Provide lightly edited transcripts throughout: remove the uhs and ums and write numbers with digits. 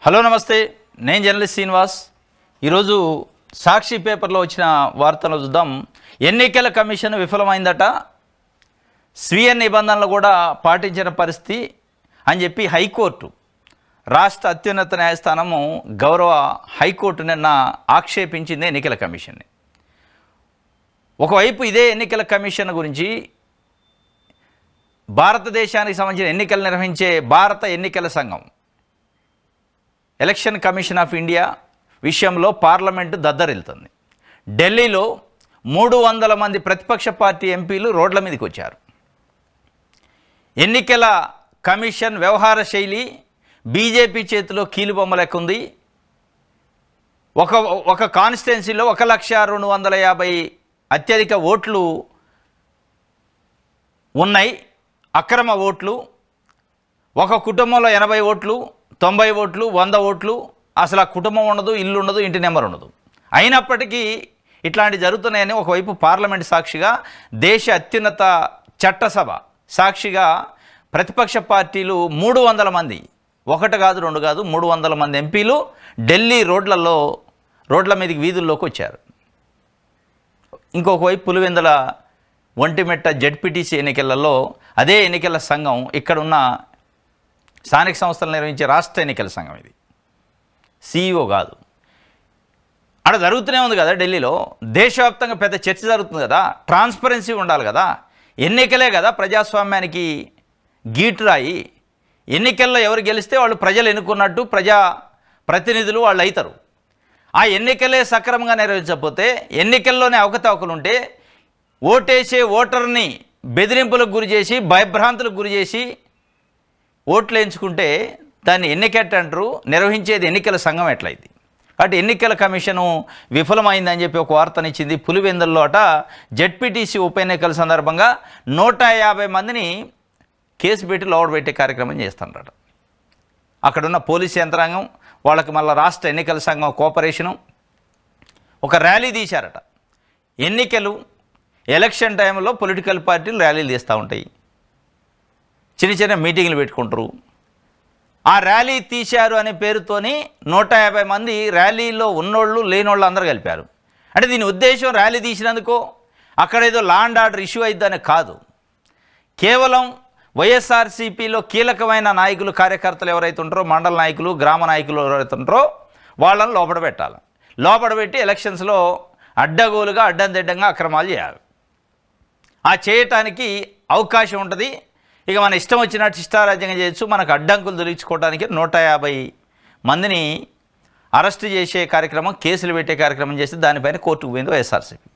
Hello నమస్తే, నేను journalist Srinivas. ఈరోజు సాక్షి పేపర్లో వచ్చిన వార్తలు చూద్దాం. ఎన్నికల కమిషన్ విఫలమైందట, స్వీయ నిబంధనలు కూడా పాటించిన పరిస్థితి అని చెప్పి హైకోర్టు, రాష్ట్ర అత్యున్నత న్యాయస్థానము గౌరవ హైకోర్టు నిన్న ఆక్షేపించింది ఎన్నికల కమిషన్ని. ఒకవైపు ఇదే ఎన్నికల కమిషన్ గురించి భారతదేశానికి సంబంధించిన ఎన్నికలు నిర్వహించే భారత ఎన్నికల సంఘం, ఎలక్షన్ కమిషన్ ఆఫ్ ఇండియా విషయంలో పార్లమెంటు దద్దరిల్లుతుంది. ఢిల్లీలో 300 మంది ప్రతిపక్ష పార్టీ ఎంపీలు రోడ్ల మీదకి వచ్చారు. ఎన్నికల కమిషన్ వ్యవహార శైలి బీజేపీ చేతిలో కీలుబొమ్మ లెక్క ఉంది. ఒక కాన్స్టిట్యున్సీలో 1,250,000 అత్యధిక ఓట్లు ఉన్నాయి, అక్రమ ఓట్లు. ఒక కుటుంబంలో 80 ఓట్లు, 90 ఓట్లు, 100 ఓట్లు, అసలు ఆ కుటుంబం ఉండదు, ఇల్లు ఉండదు, ఇంటి నెంబర్ ఉండదు. అయినప్పటికీ ఇట్లాంటి జరుగుతున్నాయని ఒకవైపు పార్లమెంట్ సాక్షిగా, దేశ అత్యున్నత చట్టసభ సాక్షిగా ప్రతిపక్ష పార్టీలు 300 మంది, ఒకటి కాదు రెండు కాదు 300 మంది ఎంపీలు ఢిల్లీ రోడ్ల మీదకి వీధుల్లోకి వచ్చారు. ఇంకొక వైపు పులివెందుల ఒంటిమిట్ట జెడ్పీటీసీ ఎన్నికలలో అదే ఎన్నికల సంఘం, ఇక్కడున్న స్థానిక సంస్థలు నిర్వహించే రాష్ట్ర ఎన్నికల సంఘం, ఇది సీఈఓ కాదు, అక్కడ జరుగుతూనే ఉంది కదా. ఢిల్లీలో దేశవ్యాప్తంగా పెద్ద చర్చ జరుగుతుంది కదా, ట్రాన్స్పరెన్సీ ఉండాలి కదా. ఎన్నికలే కదా ప్రజాస్వామ్యానికి గీటురాయి. ఎన్నికల్లో ఎవరు గెలిస్తే వాళ్ళు ప్రజలు ఎన్నుకున్నట్టు ప్రజా ప్రతినిధులు వాళ్ళు అవుతారు. ఆ ఎన్నికలే సక్రమంగా నిర్వహించకపోతే, ఎన్నికల్లోనే అవకతవకలు ఉంటే, ఓటేసే ఓటర్ని బెదిరింపులకు గురి చేసి, భయభ్రాంతులకు గురి చేసి ఓట్లు ఎంచుకుంటే దాన్ని ఎన్నికట్ అంటారు. నిర్వహించేది ఎన్నికల సంఘం ఎట్లయింది. కాబట్టి ఎన్నికల కమిషను విఫలమైందని చెప్పి ఒక వార్తనిచ్చింది. పులివెందుల్లో అట జెడ్పీటీసీ ఉప ఎన్నికల సందర్భంగా 150 మందిని కేసు పెట్టి లోపల పెట్టే కార్యక్రమం చేస్తున్నారట. అక్కడున్న పోలీస్ యంత్రాంగం, వాళ్ళకి మళ్ళీ రాష్ట్ర ఎన్నికల సంఘం కోఆపరేషను ఒక ర్యాలీ తీశారట. ఎలక్షన్ టైంలో పొలిటికల్ పార్టీలు ర్యాలీలు తీస్తూ ఉంటాయి, చిన్న మీటింగ్లు పెట్టుకుంటారు. ఆ ర్యాలీ తీశారు అనే పేరుతోని 150 మంది ర్యాలీలో ఉన్నోళ్ళు లేనోళ్ళు అందరూ కలిపారు. అంటే దీని ఉద్దేశం ర్యాలీ తీసినందుకో అక్కడ ఏదో లా అండ్ ఆర్డర్ ఇష్యూ అయిద్దని కాదు. కేవలం వైఎస్ఆర్సీపీలో కీలకమైన నాయకులు, కార్యకర్తలు ఎవరైతే ఉంటారో, మండల నాయకులు, గ్రామ నాయకులు ఎవరైతే ఉంటారో వాళ్ళని లోపల పెట్టాలి. లోపల పెట్టి ఎలక్షన్స్లో అడ్డగోలుగా అడ్డందిడ్డంగా అక్రమాలు చేయాలి. ఆ చేయటానికి అవకాశం ఉంటుంది. ఇక మన ఇష్టం వచ్చినట్టు ఇష్టారాజ్యంగా చేయొచ్చు. మనకు అడ్డంకులు తొలగించుకోవడానికి 150 మందిని అరెస్టు చేసే కార్యక్రమం, కేసులు పెట్టే కార్యక్రమం చేసి దానిపైన కోర్టుకు పోయింది వైఎస్ఆర్సీపీ.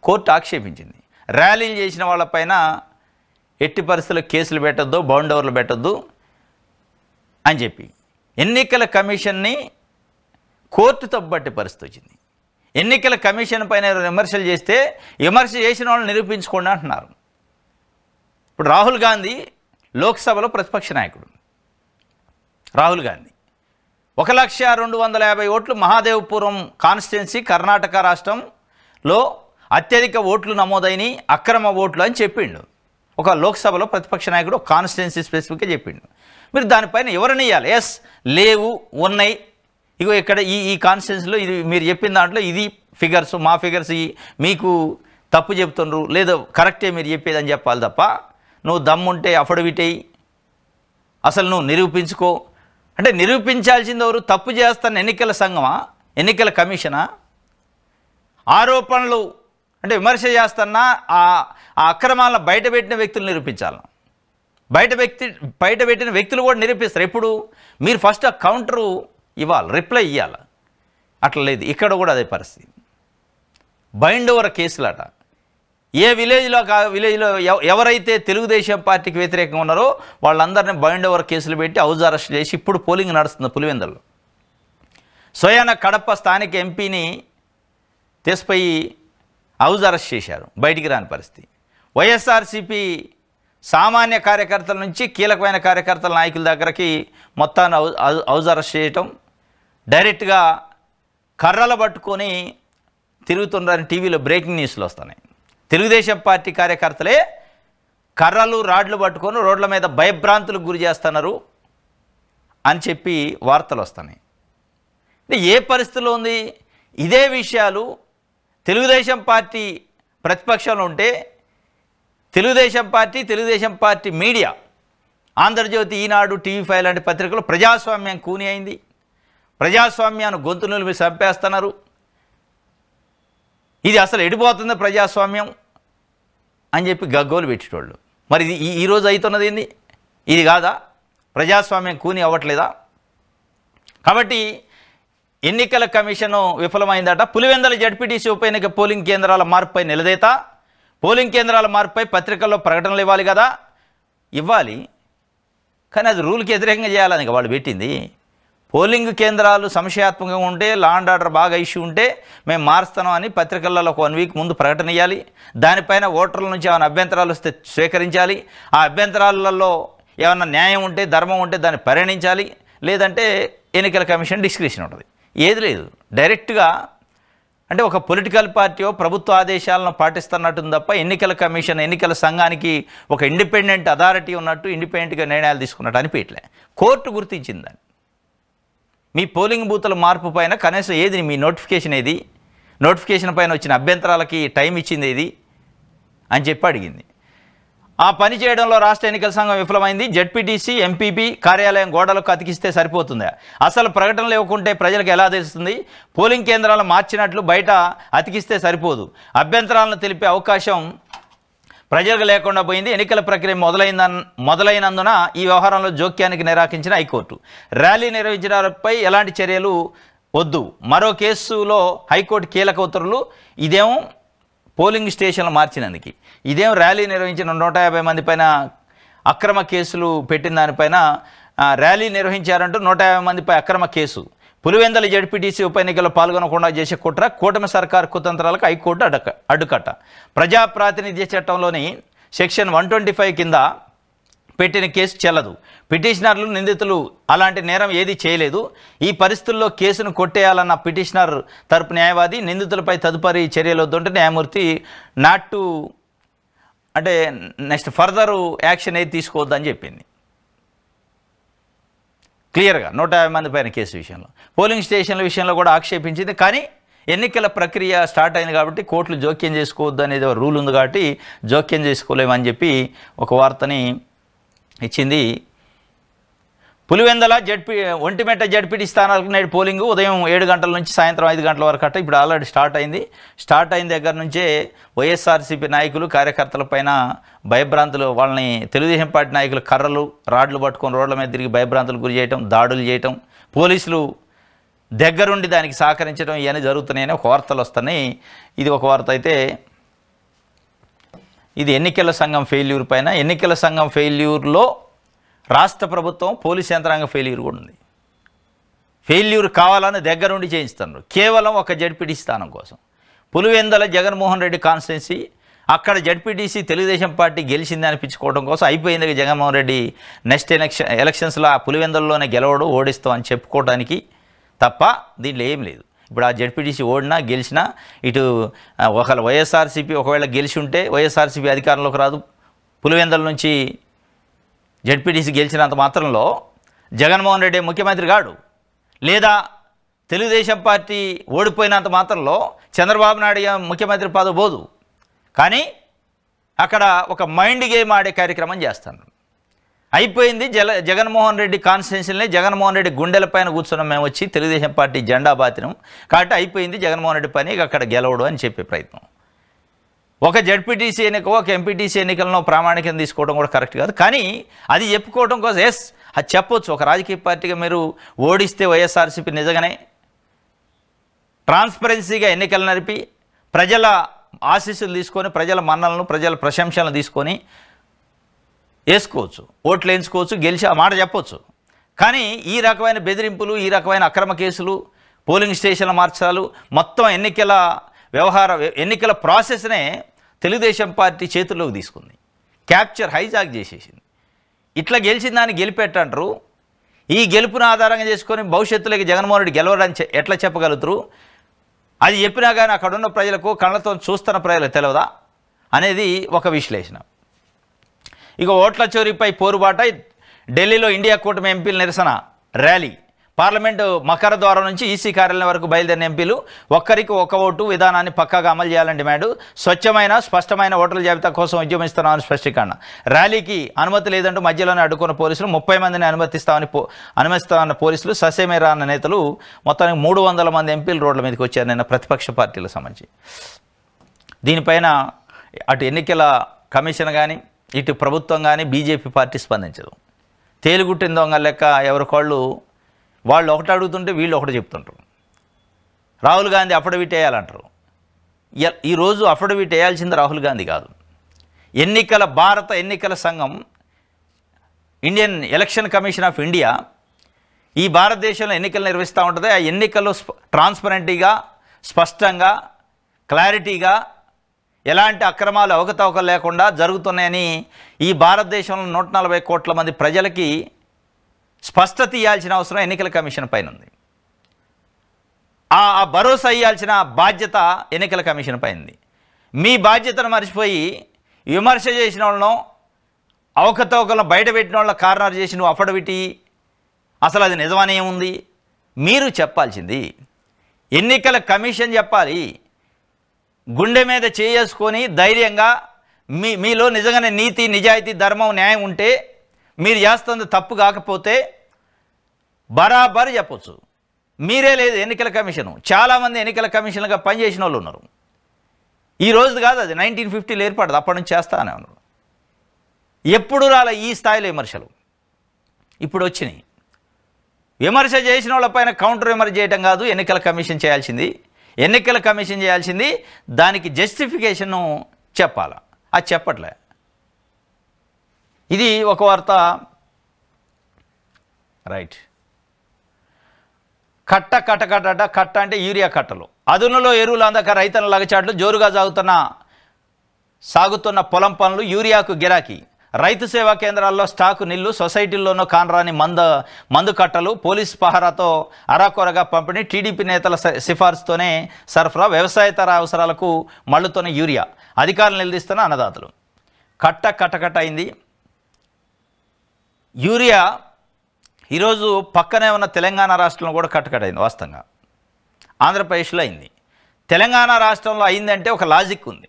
కోర్టు ఆక్షేపించింది. ర్యాలీలు చేసిన వాళ్ళపైన ఎట్టి పరిస్థితుల్లో కేసులు పెట్టద్దు, బౌండ్ ఓవర్లు పెట్టద్దు అని చెప్పి ఎన్నికల కమిషన్ని కోర్టు తప్పుబట్టే పరిస్థితి వచ్చింది. ఎన్నికల కమిషన్ పైన విమర్శలు చేస్తే విమర్శ చేసిన వాళ్ళని నిరూపించుకోండి అంటున్నారు. ఇప్పుడు రాహుల్ గాంధీ లోక్సభలో ప్రతిపక్ష నాయకుడు. రాహుల్ గాంధీ 1,250,000 ఓట్లు మహాదేవపురం కాన్స్టిట్యున్సీ కర్ణాటక రాష్ట్రంలో అత్యధిక ఓట్లు నమోదైనవి, అక్రమ ఓట్లు అని చెప్పిండు. ఒక లోక్సభలో ప్రతిపక్ష నాయకుడు ఒక కాన్స్టిట్యున్సీ స్పెసిఫిక్గా చెప్పిండు. మీరు దానిపైన ఎవరిని ఇవ్వాలి? ఎస్, లేవు, ఉన్నాయి, ఇగో ఇక్కడ ఈ కాన్స్టిట్యున్సీలో ఇది మీరు చెప్పిన దాంట్లో ఇది ఫిగర్స్, మా ఫిగర్స్ మీకు తప్పు చెప్తుండ్రు, లేదో కరెక్టే మీరు చెప్పేదని చెప్పాలి తప్ప, నువ్వు దమ్ముంటే అఫిడవిట్ అయ్యి అసలు నువ్వు నిరూపించుకో అంటే నిరూపించాల్సింది ఎవరు? తప్పు చేస్తున్న ఎన్నికల సంఘమా, ఎన్నికల కమిషనా? ఆరోపణలు అంటే విమర్శ చేస్తున్నా ఆ అక్రమాలను బయటపెట్టిన వ్యక్తులు నిరూపించాలి. బయటపెట్టిన వ్యక్తులు కూడా నిరూపిస్తారు. ఎప్పుడు? మీరు ఫస్ట్ ఆ కౌంటరు ఇవ్వాలి, రిప్లై ఇవ్వాలి. అట్లా లేదు, ఇక్కడ కూడా అదే పరిస్థితి. Bind over కేసులట. ఏ విలేజ్లో ఎవరైతే తెలుగుదేశం పార్టీకి వ్యతిరేకంగా ఉన్నారో వాళ్ళందరినీ బైండ్ ఓవర్ కేసులు పెట్టి హౌస్ అరెస్ట్ చేసి ఇప్పుడు పోలింగ్ నడుస్తుంది పులివెందుల్లో. స్వయాన కడప స్థానిక ఎంపీని తీసుకుపోయి హౌస్ అరెస్ట్ చేశారు, బయటికి రాని పరిస్థితి. వైఎస్ఆర్సీపీ సామాన్య కార్యకర్తల నుంచి కీలకమైన కార్యకర్తల నాయకుల దగ్గరకి మొత్తాన్ని హౌస్ అరెస్ట్ చేయటం, డైరెక్ట్గా కర్రలు పట్టుకొని తిరుగుతున్నారని టీవీలో బ్రేకింగ్ న్యూస్లు వస్తున్నాయి. తెలుగుదేశం పార్టీ కార్యకర్తలే కర్రలు, రాడ్లు పట్టుకొని రోడ్ల మీద భయభ్రాంతులకు గురి చేస్తున్నారు అని చెప్పి వార్తలు వస్తున్నాయి. అంటే ఏ పరిస్థితిలో ఉంది? ఇదే విషయాలు తెలుగుదేశం పార్టీ ప్రతిపక్షంలో ఉంటే తెలుగుదేశం పార్టీ మీడియా, ఆంధ్రజ్యోతి, ఈనాడు, టీవీ5 లాంటి పత్రికలు ప్రజాస్వామ్యం కూని అయింది, ప్రజాస్వామ్యాన్ని గొంతు నిలిపి చంపేస్తున్నారు, ఇది అసలు ఎడిపోతుంది ప్రజాస్వామ్యం అని చెప్పి గగ్గోలు పెట్టేటోళ్ళు. మరి ఇది ఈరోజు అవుతున్నది ఏంది? ఇది కాదా? ప్రజాస్వామ్యం కూని అవ్వట్లేదా? కాబట్టి ఎన్నికల కమిషను విఫలమైందట. పులివెందుల జడ్పీటీసీ ఉప ఎన్నిక పోలింగ్ కేంద్రాల మార్పుపై నిలదీత. పోలింగ్ కేంద్రాల మార్పుపై పత్రికల్లో ప్రకటనలు ఇవ్వాలి కదా, ఇవ్వాలి. కానీ అది రూల్కి వ్యతిరేకంగా చేయాలని వాళ్ళు పెట్టింది. పోలింగ్ కేంద్రాలు సంశయాత్మకంగా ఉంటే, లా అండ్ ఆర్డర్ బాగా ఇష్యూ ఉంటే మేము మారుస్తాం అని పత్రికలలో ఒక 1 వీక్ ముందు ప్రకటన ఇవ్వాలి. దానిపైన ఓటర్ల నుంచి ఏమైనా అభ్యంతరాలు వస్తే స్వీకరించాలి. ఆ అభ్యంతరాలలో ఏమన్నా న్యాయం ఉంటే, ధర్మం ఉంటే దాన్ని పరిగణించాలి. లేదంటే ఎన్నికల కమిషన్ డిస్క్రిప్షన్ ఉంటుంది. ఏది లేదు, డైరెక్ట్గా అంటే ఒక పొలిటికల్ పార్టీయో ప్రభుత్వ ఆదేశాలను పాటిస్తున్నట్టుంది తప్ప ఎన్నికల కమిషన్, ఎన్నికల సంఘానికి ఒక ఇండిపెండెంట్ అథారిటీ ఉన్నట్టు ఇండిపెండెంట్గా నిర్ణయాలు తీసుకున్నట్టు అనిపించలే. కోర్టు గుర్తించిందని. మీ పోలింగ్ బూతుల మార్పు పైన కనీసం ఏది మీ నోటిఫికేషన్ ఏది, నోటిఫికేషన్ పైన వచ్చిన అభ్యంతరాలకి టైం ఇచ్చింది ఏది అని చెప్పి అడిగింది. ఆ పని చేయడంలో రాష్ట్ర ఎన్నికల సంఘం విఫలమైంది. జడ్పీటీసీ, ఎంపీపీ కార్యాలయం గోడలకు అతికిస్తే సరిపోతుందా? అసలు ప్రకటనలు ఇవ్వకుంటే ప్రజలకు ఎలా తెలుస్తుంది? పోలింగ్ కేంద్రాలు మార్చినట్లు బయట అతికిస్తే సరిపోదు. అభ్యంతరాలను తెలిపే అవకాశం ప్రజలకు లేకుండా పోయింది. ఎన్నికల ప్రక్రియ మొదలైనందున ఈ వ్యవహారంలో జోక్యానికి నిరాకరించిన హైకోర్టు. ర్యాలీ నిర్వహించడంపై ఎలాంటి చర్యలు వద్దు. మరో కేసులో హైకోర్టు కీలక ఉత్తర్వులు. ఇదేమో పోలింగ్ స్టేషన్లు మార్చినందుకు, ఇదేం ర్యాలీ నిర్వహించిన 150 మంది పైన అక్రమ కేసులు పెట్టిన దానిపైన ర్యాలీ నిర్వహించారంటూ 150 మందిపై అక్రమ కేసు. పులివెందుల జడ్పీటీసీ ఉప ఎన్నికల్లో పాల్గొనకుండా చేసే కుట్ర, కూటమి సర్కారు కుతంత్రాలకు హైకోర్టు అడ్డుకట్ట. ప్రజా ప్రాతినిధ్య చట్టంలోని సెక్షన్ 125 కింద పెట్టిన కేసు చెల్లదు. పిటిషనర్లు, నిందితులు అలాంటి నేరం ఏది చేయలేదు. ఈ పరిస్థితుల్లో కేసును కొట్టేయాలన్న పిటిషనర్ తరపు న్యాయవాది, నిందితులపై తదుపరి చర్యలు వద్దంటే న్యాయమూర్తి అంటే నెక్స్ట్ ఫర్దర్ యాక్షన్ ఏది తీసుకోవద్దని చెప్పింది క్లియర్గా. 150 మంది పైన కేసు విషయంలో, పోలింగ్ స్టేషన్ల విషయంలో కూడా ఆక్షేపించింది. కానీ ఎన్నికల ప్రక్రియ స్టార్ట్ అయింది కాబట్టి కోర్టులు జోక్యం చేసుకోవద్దు అనేది రూల్ ఉంది కాబట్టి జోక్యం చేసుకోలేమని చెప్పి ఒక వార్తని ఇచ్చింది. పులివెందుల ఒంటిమిట్ట జడ్పీటీ స్థానాలకు నేడు పోలింగ్ ఉదయం 7 గంటల నుంచి సాయంత్రం 5 గంటల వరకు అట్ట. ఇప్పుడు ఆల్రెడీ స్టార్ట్ అయింది. స్టార్ట్ అయిన దగ్గర నుంచే వైఎస్ఆర్సీపీ నాయకులు, కార్యకర్తలపైన భయభ్రాంతులు, వాళ్ళని తెలుగుదేశం పార్టీ నాయకులు కర్రలు, రాడ్లు పట్టుకొని రోడ్ల మీద తిరిగి భయభ్రాంతులు గురి చేయటం, దాడులు చేయటం, పోలీసులు దగ్గరుండి దానికి సహకరించడం, ఇవన్నీ జరుగుతున్నాయని ఒక వార్తలు వస్తున్నాయి. ఇది ఒక వార్త అయితే, ఇది ఎన్నికల సంఘం ఫెయిల్యూర్ పైన. ఎన్నికల సంఘం ఫెయిల్యూర్లో రాష్ట్ర ప్రభుత్వం, పోలీస్ యంత్రాంగం ఫెయిల్యూర్ కూడా ఉంది. ఫెయిల్యూర్ కావాలని దగ్గరుండి చేయిస్తున్నారు కేవలం ఒక జడ్పీటీసీ స్థానం కోసం. పులివెందుల జగన్మోహన్ రెడ్డి కాన్స్టిట్యున్సీ, అక్కడ జడ్పీటీసీ తెలుగుదేశం పార్టీ గెలిచింది అనిపించుకోవడం కోసం అయిపోయింది. జగన్మోహన్ రెడ్డి నెక్స్ట్ ఎలక్షన్స్లో ఆ పులివెందులలోనే గెలవడు, ఓడిస్తాం అని చెప్పుకోవడానికి తప్ప దీంట్లో ఏం లేదు. ఇప్పుడు ఆ జడ్పీటీసీ ఓడినా గెలిచినా ఇటు ఒకవేళ వైఎస్ఆర్సీపీ ఒకవేళ గెలిచి ఉంటే వైఎస్ఆర్సీపీ అధికారంలోకి రాదు. పులివెందుల నుంచి జడ్పీటీసీ గెలిచినంత మాత్రంలో జగన్మోహన్ రెడ్డి ముఖ్యమంత్రి కాడు. లేదా తెలుగుదేశం పార్టీ ఓడిపోయినంత మాత్రంలో చంద్రబాబు నాయుడు ముఖ్యమంత్రి పదవి పోదు. కానీ అక్కడ ఒక మైండ్ గేమ్ ఆడే కార్యక్రమం చేస్తాను. అయిపోయింది. జగన్మోహన్ రెడ్డి కాన్స్టిట్యున్సీని జగన్మోహన్ రెడ్డి గుండెలపైన కూర్చున్నాం మేము వచ్చి తెలుగుదేశం పార్టీ జెండా బాతినం కాబట్టి అయిపోయింది జగన్మోహన్ రెడ్డి పని, అక్కడ గెలవడు అని చెప్పే ప్రయత్నం. ఒక జడ్పీటీసీ ఎన్నిక, ఒక ఎంపీటీసీ ఎన్నికలను ప్రామాణికం తీసుకోవడం కూడా కరెక్ట్ కాదు. కానీ అది చెప్పుకోవడం కోసం అది చెప్పొచ్చు. ఒక రాజకీయ పార్టీగా మీరు ఓడిస్తే వైఎస్ఆర్సీపీ నిజంగానే ట్రాన్స్పరెన్సీగా ఎన్నికలు నడిపి ప్రజల ఆశీస్సులు తీసుకొని, ప్రజల మన్నలను, ప్రజల ప్రశంసలను తీసుకొని వేసుకోవచ్చు, ఓట్లు వేయించుకోవచ్చు, గెలిచి ఆ మాట చెప్పొచ్చు. కానీ ఈ రకమైన బెదిరింపులు, ఈ రకమైన అక్రమ కేసులు, పోలింగ్ స్టేషన్ల మార్చాలు, మొత్తం ఎన్నికల ప్రాసెస్నే తెలుగుదేశం పార్టీ చేతుల్లోకి తీసుకుంది, క్యాప్చర్, హైజాక్ చేసేసింది. ఇట్లా గెలిచిన దాన్ని గెలిపెట్టంటారు. ఈ గెలుపును ఆధారంగా చేసుకొని భవిష్యత్తులోకి జగన్మోహన్ రెడ్డి గెలవడానికి ఎట్లా చెప్పగలుగుతారు? అది చెప్పినా కానీ అక్కడున్న ప్రజలకు, కళ్ళతో చూస్తున్న ప్రజలకు తెలియదా అనేది ఒక విశ్లేషణ. ఇక ఓట్ల చోరీపై పోరుబాట. ఢిల్లీలో ఇండియా కూటమి ఎంపీల నిరసన ర్యాలీ. పార్లమెంటు మకర ద్వారం నుంచి ఈసీ కార్యాలయం వరకు బయలుదేరిన ఎంపీలు ఒక్కరికి ఒక ఓటు విధానాన్ని పక్కాగా అమలు చేయాలని డిమాండ్. స్వచ్ఛమైన స్పష్టమైన ఓటర్ల జాబితా కోసం ఉద్యమిస్తున్నామని స్పష్టీకరణ. ర్యాలీకి అనుమతి లేదంటూ మధ్యలోనే అడ్డుకున్న పోలీసులు 30 మందిని అనుమతిస్తామన్న పోలీసులు ససేమేరా అన్న నేతలు మొత్తానికి 300 మంది ఎంపీలు రోడ్ల మీదకి వచ్చారు నిన్న ప్రతిపక్ష పార్టీలకు సంబంధించి. దీనిపైన అటు ఎన్నికల కమిషన్ కానీ ఇటు ప్రభుత్వం కానీ బీజేపీ పార్టీ స్పందించదు. తేలుగుట్టిన దొంగ లెక్క ఎవరికోళ్ళు వాళ్ళు ఒకటి అడుగుతుంటే వీళ్ళు ఒకటి చెప్తుంటారు. రాహుల్ గాంధీ అఫిడవిట్ వేయాలంటారు. ఈరోజు అఫిడవిట్ వేయాల్సింది రాహుల్ గాంధీ కాదు, భారత ఎన్నికల సంఘం, Indian election commission of India ఈ భారతదేశంలో ఎన్నికలు నిర్వహిస్తూ ఉంటుంది. ఆ ఎన్నికల్లో ట్రాన్స్పరెంట్గా, స్పష్టంగా, క్లారిటీగా ఎలాంటి అక్రమాలు అవకతవకలు లేకుండా జరుగుతున్నాయని ఈ భారతదేశంలో 140 కోట్ల మంది ప్రజలకి స్పష్టత ఇవ్వాల్సిన అవసరం ఎన్నికల కమిషన్ పైన ఉంది. ఆ భరోసా ఇవ్వాల్సిన బాధ్యత ఎన్నికల కమిషన్ పైన ఉంది. మీ బాధ్యతను మర్చిపోయి విమర్శ చేసిన వాళ్ళను, అవకతవకలను బయటపెట్టిన వాళ్ళ కారణాలు చేసి నువ్వు అఫిడవిట్ అసలు అది నిజమనే ఉంది మీరు చెప్పాల్సింది. ఎన్నికల కమిషన్ చెప్పాలి. గుండె మీద చేసుకొని ధైర్యంగా మీలో నిజంగానే నీతి, నిజాయితీ, ధర్మం, న్యాయం ఉంటే మీరు చేస్తుంది తప్పు కాకపోతే బరాబర్ చెప్పొచ్చు. మీరే లేదు ఎన్నికల కమిషను. చాలామంది ఎన్నికల కమిషన్గా పనిచేసిన వాళ్ళు ఉన్నారు. ఈ రోజు కాదు, అది 1950లో ఏర్పడదు, అప్పటి నుంచి చేస్తానే ఉన్నారు. ఎప్పుడు రాలే ఈ స్థాయిలో విమర్శలు, ఇప్పుడు వచ్చినాయి. విమర్శ చేసిన వాళ్ళపైన కౌంటర్ విమర్శ చేయడం కాదు ఎన్నికల కమిషన్ చేయాల్సింది. ఎన్నికల కమిషన్ చేయాల్సింది దానికి జస్టిఫికేషను చెప్పాలా, అది చెప్పట్లే. ఇది ఒక వార్త. రైట్. కట్ట అంటే యూరియా కట్టలు. అదునులో ఎరువులు అందక రైతుల లగచాట్లు జోరుగా సాగుతున్న పొలం పనులు, యూరియాకు గిరాకీ. రైతు సేవా కేంద్రాల్లో స్టాకు నిల్లు, సొసైటీల్లోనూ కానరాని మందు కట్టలు, పోలీస్ పహారాతో అరాకొరగా పంపిణీ, టీడీపీ నేతల సిఫార్సుతోనే సరఫరా, వ్యవసాయేతర అవసరాలకు మళ్ళుతోనే యూరియా. అధికారులు నిలదీస్తున్న అన్నదాతలు. కట్ట అయింది యూరియా. ఈరోజు పక్కనే ఉన్న తెలంగాణ రాష్ట్రంలో కూడా కట్టకట్టయింది. వాస్తవంగా ఆంధ్రప్రదేశ్లో అయింది. తెలంగాణ రాష్ట్రంలో అయిందంటే ఒక లాజిక్ ఉంది.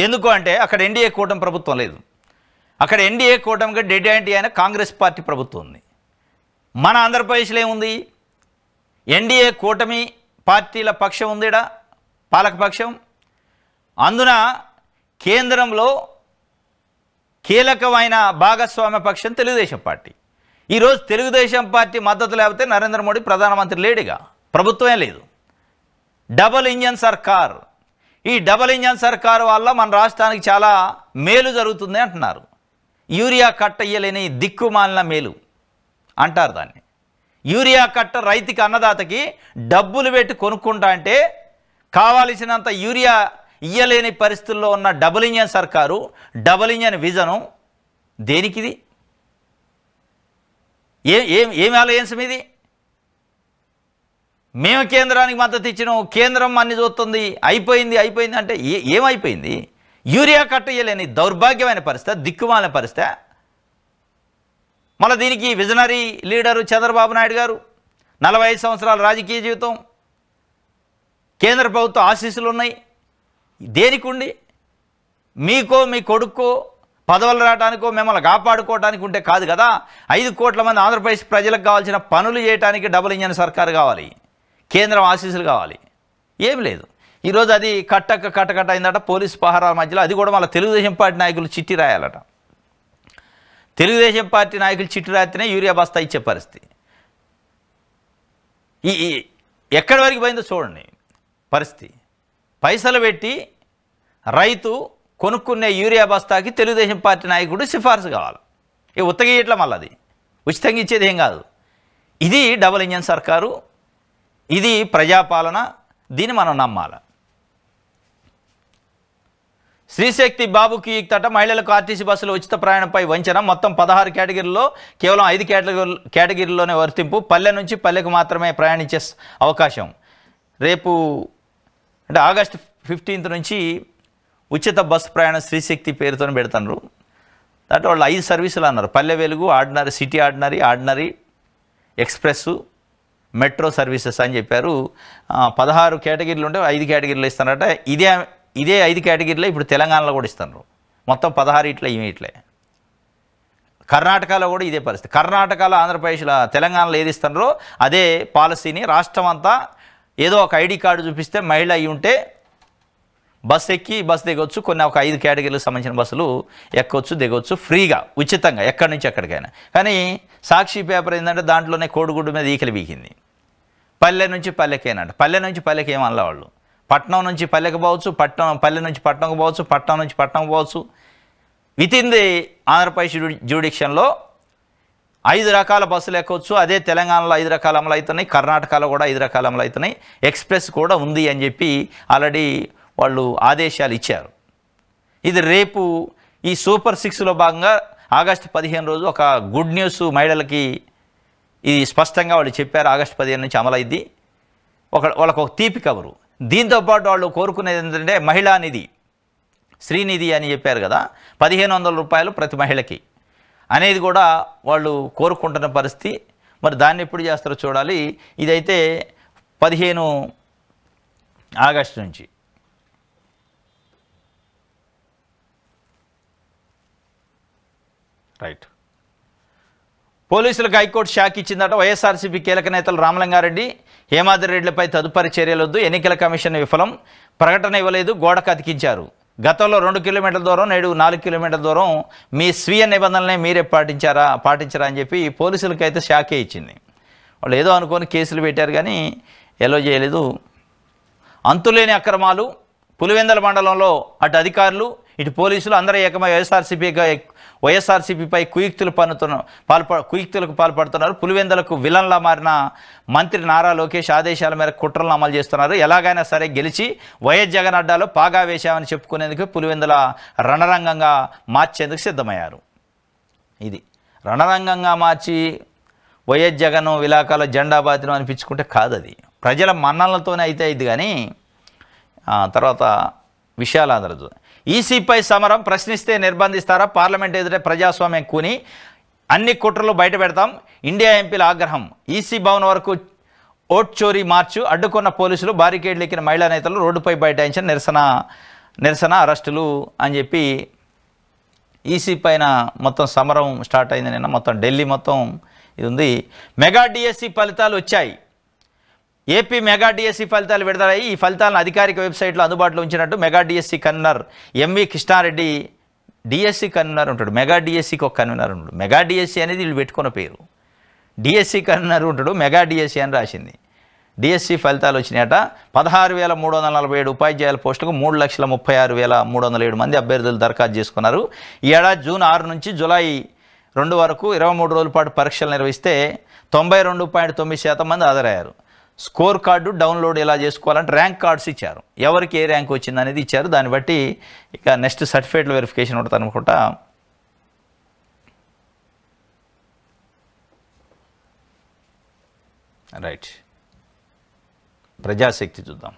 ఎందుకు అంటే అక్కడ ఎన్డీఏ కూటమి ప్రభుత్వం లేదు. అక్కడ ఎన్డీఏ కూటమికి డెడ్ యాంటీ అయిన కాంగ్రెస్ పార్టీ ప్రభుత్వం ఉంది. మన ఆంధ్రప్రదేశ్లో ఏముంది? ఎన్డీఏ కూటమి పార్టీల పక్షం ఉందిడా, పాలకపక్షం. అందున కేంద్రంలో కీలకమైన భాగస్వామ్య పక్షం తెలుగుదేశం పార్టీ. ఈరోజు తెలుగుదేశం పార్టీ మద్దతు లేకపోతే నరేంద్ర మోడీ ప్రధానమంత్రి లేడుగా, ప్రభుత్వమే లేదు. డబుల్ ఇంజన్ సర్కార్. ఈ డబుల్ ఇంజన్ సర్కారు వల్ల మన రాష్ట్రానికి చాలా మేలు జరుగుతుంది అంటున్నారు. యూరియా కట్ట ఇయ్యలేని దిక్కుమాలిన మేలు అంటారు దాన్ని. యూరియా కట్ట రైతుకి, అన్నదాతకి డబ్బులు పెట్టి కొనుక్కుంటా అంటే కావాల్సినంత యూరియా ఇయ్యలేని పరిస్థితుల్లో ఉన్న డబుల్ ఇంజన్ సర్కారు, డబుల్ ఇంజన్ విజను దేనికిది? ఏమి ఆలోచన ఇది? మేము కేంద్రానికి మద్దతు ఇచ్చినాం, కేంద్రం అన్ని చూస్తుంది, అయిపోయింది అంటే ఏమైపోయింది? యూరియా కట్టయ్యలేని దౌర్భాగ్యమైన పరిస్థితి, దిక్కుమాలిన పరిస్థితి. మళ్ళీ దీనికి విజనరీ లీడరు చంద్రబాబు నాయుడు గారు, 45 సంవత్సరాల రాజకీయ జీవితం, కేంద్ర ప్రభుత్వ ఆశీస్సులు ఉన్నాయి. దేనికి ఉండి? మీకో మీ కొడుక్కో పదవులు రావడానికో మిమ్మల్ని కాపాడుకోవడానికి ఉంటే కాదు కదా. 5 కోట్ల మంది ఆంధ్రప్రదేశ్ ప్రజలకు కావాల్సిన పనులు చేయడానికి డబుల్ ఇంజన్ సర్కారు కావాలి, కేంద్రం ఆశీస్సులు కావాలి. ఏం లేదు. ఈరోజు అది కట్ట అయిందట పోలీసు పహారాల మధ్యలో. అది కూడా మళ్ళీ తెలుగుదేశం పార్టీ నాయకులు చిట్టి రాయాలట. తెలుగుదేశం పార్టీ నాయకులు చిట్టి రాస్తేనే యూరియా బస్తా ఇచ్చే పరిస్థితి. ఎక్కడి వరకు పోయిందో చూడండి పరిస్థితి. పైసలు పెట్టి రైతు కొనుక్కునే యూరియా బస్తాకి తెలుగుదేశం పార్టీ నాయకుడు సిఫార్సు కావాలి. ఉత్తగా ఇట్లా మళ్ళీ అది ఉచితంగా ఇచ్చేది ఏం కాదు. ఇది డబుల్ ఇంజన్ సర్కారు, ఇది ప్రజాపాలన. దీన్ని మనం నమ్మాలి. శ్రీశక్తి బాబుకి తట మహిళలకు ఆర్టీసీ బస్సులు ఉచిత ప్రయాణంపై వంచన. మొత్తం 16 కేటగిరీల్లో కేవలం 5 కేటగిరీల్లోనే వర్తింపు. పల్లె నుంచి పల్లెకు మాత్రమే ప్రయాణించే అవకాశం. రేపు అంటే ఆగస్టు 15 నుంచి ఉచిత బస్సు ప్రయాణం శ్రీశక్తి పేరుతో పెడుతున్నారు. దాంట్లో వాళ్ళు 5 సర్వీసులు అన్నారు. Palle Velugu, ordinary, city ordinary, express metro services అని చెప్పారు. 16 కేటగిరీలు ఉంటే 5 కేటగిరీలు ఇస్తారట. ఇదే 5 కేటగిరీలో ఇప్పుడు తెలంగాణలో కూడా ఇస్తున్నారు. మొత్తం 16 ఇట్లే. కర్ణాటకలో కూడా ఇదే పరిస్థితి. కర్ణాటకలో, ఆంధ్రప్రదేశ్లో, తెలంగాణలో ఏది ఇస్తున్నారో అదే పాలసీని రాష్ట్రం అంతా ఏదో ఒక ఐడి కార్డు చూపిస్తే మహిళ అయి ఉంటే బస్సు ఎక్కి బస్సు దిగొచ్చు. కొన్ని ఒక 5 కేటగిరీలకు సంబంధించిన బస్సులు ఎక్కొచ్చు, దిగొచ్చు ఫ్రీగా, ఉచితంగా, ఎక్కడి నుంచి ఎక్కడికైనా. కానీ సాక్షి పేపర్ ఏంటంటే దాంట్లోనే కోడిగుడ్డు మీద ఈకలు బీకింది. పల్లె నుంచి పల్లెకేనంట. పల్లె నుంచి పల్లెకి ఏమన్నా వాళ్ళు, పట్నం నుంచి పల్లెకి పోవచ్చు, పల్లె నుంచి పట్నంకు పోవచ్చు, పట్నం నుంచి పట్నంకు పోవచ్చు. విత్ ఇన్ ది ఆంధ్రప్రదేశ్ జ్యూడిక్షన్లో 5 రకాల బస్సులు ఎక్కొచ్చు. అదే తెలంగాణలో 5 రకాల అమలు అవుతున్నాయి, కర్ణాటకలో కూడా 5 రకాల అమలు అవుతున్నాయి, ఎక్స్ప్రెస్ కూడా ఉంది అని చెప్పి ఆల్రెడీ వాళ్ళు ఆదేశాలు ఇచ్చారు. ఇది రేపు ఈ సూపర్ 6లో భాగంగా ఆగస్టు 15 రోజు ఒక గుడ్ న్యూస్ మహిళలకి ఇది స్పష్టంగా వాళ్ళు చెప్పారు. ఆగస్టు 15 నుంచి అమలైద్ది. వాళ్ళకు ఒక తీపి కబరు. దీంతోపాటు వాళ్ళు కోరుకునేది ఏంటంటే మహిళా నిధి, శ్రీనిధి అని చెప్పారు కదా, 1500 రూపాయలు ప్రతి మహిళకి అనేది కూడా వాళ్ళు కోరుకుంటున్న పరిస్థితి. మరి దాన్ని ఎప్పుడు చేస్తారో చూడాలి. ఇదైతే 15 ఆగస్టు నుంచి. రైట్. పోలీసులకు హైకోర్టు షాక్ ఇచ్చిందట. వైఎస్ఆర్సీపీ కీలక నేతలు రామలింగారెడ్డి, హేమాద్రి రెడ్డిలపై తదుపరి చర్యలొద్దు, ఎన్నికల కమిషన్ విఫలం, ప్రకటన ఇవ్వలేదు, గోడకు అతికించారు. గతంలో 2 కిలోమీటర్ల దూరం, నేడు 4 కిలోమీటర్ల దూరం. మీ స్వీయ నిబంధనలనే మీరే పాటించరా అని చెప్పి పోలీసులకైతే షాకే ఇచ్చింది. వాళ్ళు ఏదో అనుకొని కేసులు పెట్టారు కానీ ఎలో చేయలేదు. అంతులేని అక్రమాలు. పులివెందల మండలంలో అటు అధికారులు ఇటు పోలీసులు అందరూ ఏకమై వైఎస్ఆర్సీపీపై కుయుక్తులకు పాల్పడుతున్నారు. పులివెందలకు విలన్లా మారిన మంత్రి నారా లోకేష్ ఆదేశాల మేరకు కుట్రలను అమలు చేస్తున్నారు. ఎలాగైనా సరే గెలిచి వైఎస్ జగన్ అడ్డాలో పాగా వేశామని చెప్పుకునేందుకు పులివెందల రణరంగంగా మార్చేందుకు సిద్ధమయ్యారు. ఇది రణరంగంగా మార్చి వైఎస్ జగన్ విలాకాల జెండా బాతినం అనిపించుకుంటే కాదు, అది ప్రజల మన్నలతోనే అయితే ఇది. కానీ తర్వాత విషయాలు అందరూ. ఈసీపై సమరం, ప్రశ్నిస్తే నిర్బంధిస్తారా, పార్లమెంట్ ఎదుటే ప్రజాస్వామ్యం కూని, అన్ని కుట్రలు బయట పెడతాం, ఇండియా ఎంపీల ఆగ్రహం. ఈసీ భవన్ వరకు ఓట్ చోరీ మార్చు, అడ్డుకున్న పోలీసులు, బారికేడ్లు ఎక్కిన మహిళా నేతలు రోడ్డుపై బైఠాయించిన నిరసన అరెస్టులు అని చెప్పి ఈసీ పైన మొత్తం సమరం స్టార్ట్ అయింది. నిన్న మొత్తం ఢిల్లీ మొత్తం ఇది ఉంది. మెగా డిఎస్సి ఫలితాలు వచ్చాయి. ఏపీ మెగా డిఎస్సి ఫలితాలు విడుదలయ్యి ఈ ఫలితాలను అధికారిక వెబ్సైట్లో అందుబాటులో ఉంచినట్టు mega DSC convener MV Krishna Reddy, DSC convener ఉంటాడు, మెగా డిఎస్సికి ఒక కన్వీనర్ ఉంటాడు. మెగా డిఎస్సి అనేది వీళ్ళు పెట్టుకున్న పేరు. డిఎస్సి కన్వీనర్ ఉంటాడు, మెగా డిఎస్సి అని రాసింది. డిఎస్సి ఫలితాలు వచ్చినాయట. 16,347 ఉపాధ్యాయుల పోస్టులకు 3,36,307 మంది అభ్యర్థులు దరఖాస్తు చేసుకున్నారు. ఈ ఏడాది జూన్ 6 నుంచి జూలై 2 వరకు 23 రోజుల పాటు పరీక్షలు నిర్వహిస్తే 92.9% మంది హాజరయ్యారు. స్కోర్ కార్డు డౌన్లోడ్ ఎలా చేసుకోవాలంటే ర్యాంక్ కార్డ్స్ ఇచ్చారు. ఎవరికి ఏ ర్యాంక్ వచ్చింది అనేది ఇచ్చారు. దాన్ని బట్టి ఇక నెక్స్ట్ సర్టిఫికేట్ల వెరిఫికేషన్ ఉంటుంది అనుకుంటా. రైట్. ప్రజాశక్తి చూద్దాం.